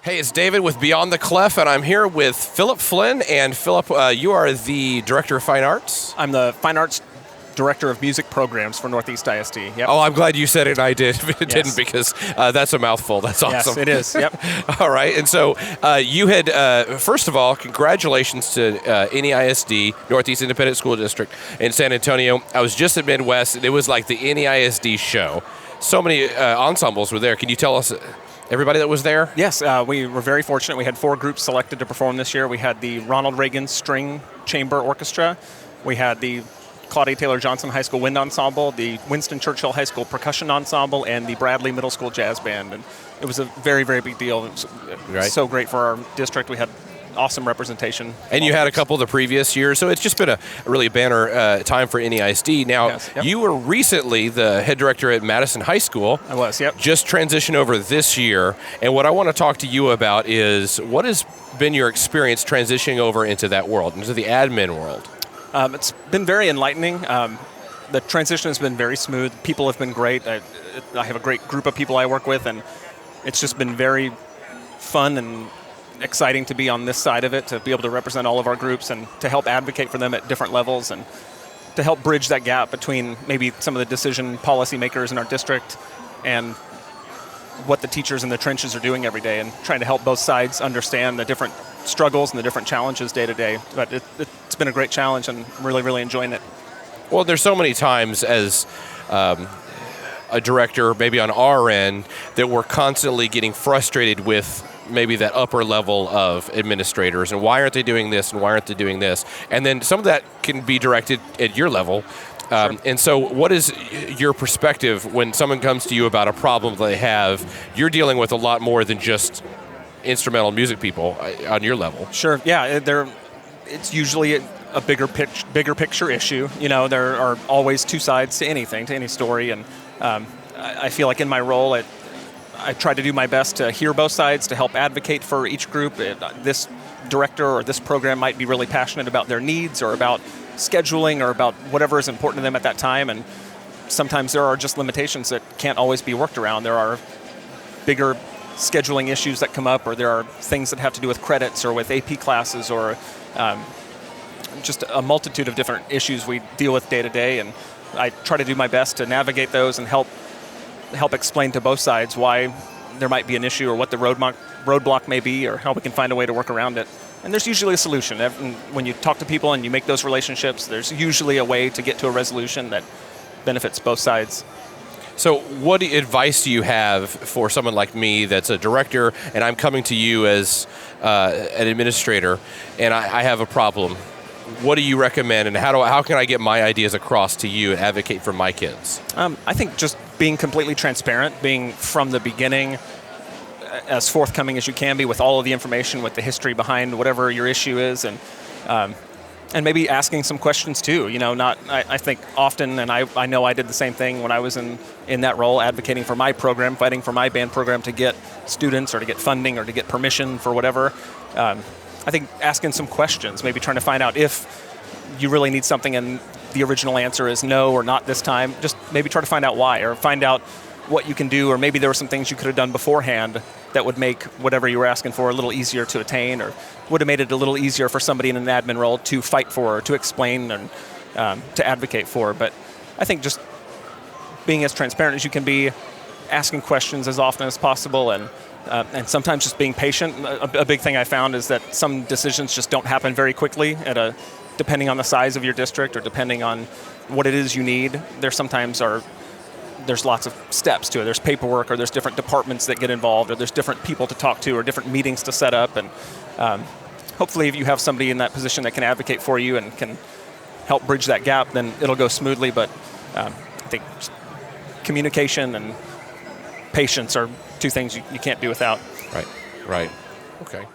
Hey, it's David with Beyond the Clef, and I'm here with Philip Flynn. And Philip, you are the Director of Fine Arts? I'm the Fine Arts Director of Music Programs for Northeast ISD. Yep. Oh, I'm glad you said it and I didn't because that's a mouthful. That's awesome. Yes, it is. Yep. All right. And so you had, first of all, congratulations to NEISD, Northeast Independent School District in San Antonio. I was just at Midwest, and it was like the NEISD show. So many ensembles were there. Can you tell us everybody that was there? Yes, we were very fortunate. We had 4 groups selected to perform this year. We had the Ronald Reagan String Chamber Orchestra. We had the Claudia Taylor Johnson High School Wind Ensemble, the Winston Churchill High School Percussion Ensemble, and the Bradley Middle School Jazz Band. And it was a very, very big deal. It was so great for our district. We had awesome representation. And you had a couple the previous years, so it's just been a really banner time for NEISD. Now, Yes, yep. You were recently the head director at Madison High School. I was, yep. Just transitioned over this year, and what I want to talk to you about is what has been your experience transitioning over into that world, into the admin world? It's been very enlightening. The transition has been very smooth. People have been great. I have a great group of people I work with, and it's just been very fun and exciting to be on this side of it, to be able to represent all of our groups and to help advocate for them at different levels and to help bridge that gap between maybe some of the decision policy makers in our district and what the teachers in the trenches are doing every day, and trying to help both sides understand the different struggles and the different challenges day to day. But it's been a great challenge, and I'm really, really enjoying it. Well, there's so many times as a director, maybe on our end, that we're constantly getting frustrated with maybe that upper level of administrators, and why aren't they doing this, and why aren't they doing this? And then some of that can be directed at your level. Sure. And so what is your perspective when someone comes to you about a problem they have? You're dealing with a lot more than just instrumental music people on your level. Sure, yeah. It's usually a bigger picture issue. You know, there are always 2 sides to anything, to any story, and I feel like in my role I try to do my best to hear both sides, to help advocate for each group. This director or this program might be really passionate about their needs or about scheduling or about whatever is important to them at that time, and sometimes there are just limitations that can't always be worked around. There are bigger scheduling issues that come up, or there are things that have to do with credits or with AP classes, or just a multitude of different issues we deal with day to day, and I try to do my best to navigate those and help explain to both sides why there might be an issue or what the roadblock may be, or how we can find a way to work around it. And there's usually a solution. When you talk to people and you make those relationships, there's usually a way to get to a resolution that benefits both sides. So what advice do you have for someone like me that's a director, and I'm coming to you as an administrator, and I have a problem? What do you recommend, and how can I get my ideas across to you and advocate for my kids? I think just being completely transparent, being from the beginning as forthcoming as you can be with all of the information, with the history behind whatever your issue is, and maybe asking some questions too. You know, I think often, and I know I did the same thing when I was in that role, advocating for my program, fighting for my band program to get students or to get funding or to get permission for whatever. I think asking some questions, maybe trying to find out if you really need something and the original answer is no or not this time, just maybe try to find out why, or find out what you can do, or maybe there were some things you could have done beforehand that would make whatever you were asking for a little easier to attain, or would have made it a little easier for somebody in an admin role to fight for, or to explain, and to advocate for. But I think just being as transparent as you can be, asking questions as often as possible, and sometimes just being patient. A big thing I found is that some decisions just don't happen very quickly depending on the size of your district or depending on what it is you need. There's lots of steps to it. There's paperwork, or there's different departments that get involved, or there's different people to talk to, or different meetings to set up. And hopefully if you have somebody in that position that can advocate for you and can help bridge that gap, then it'll go smoothly. But I think communication and patience are 2 things you can't do without. Right. Okay.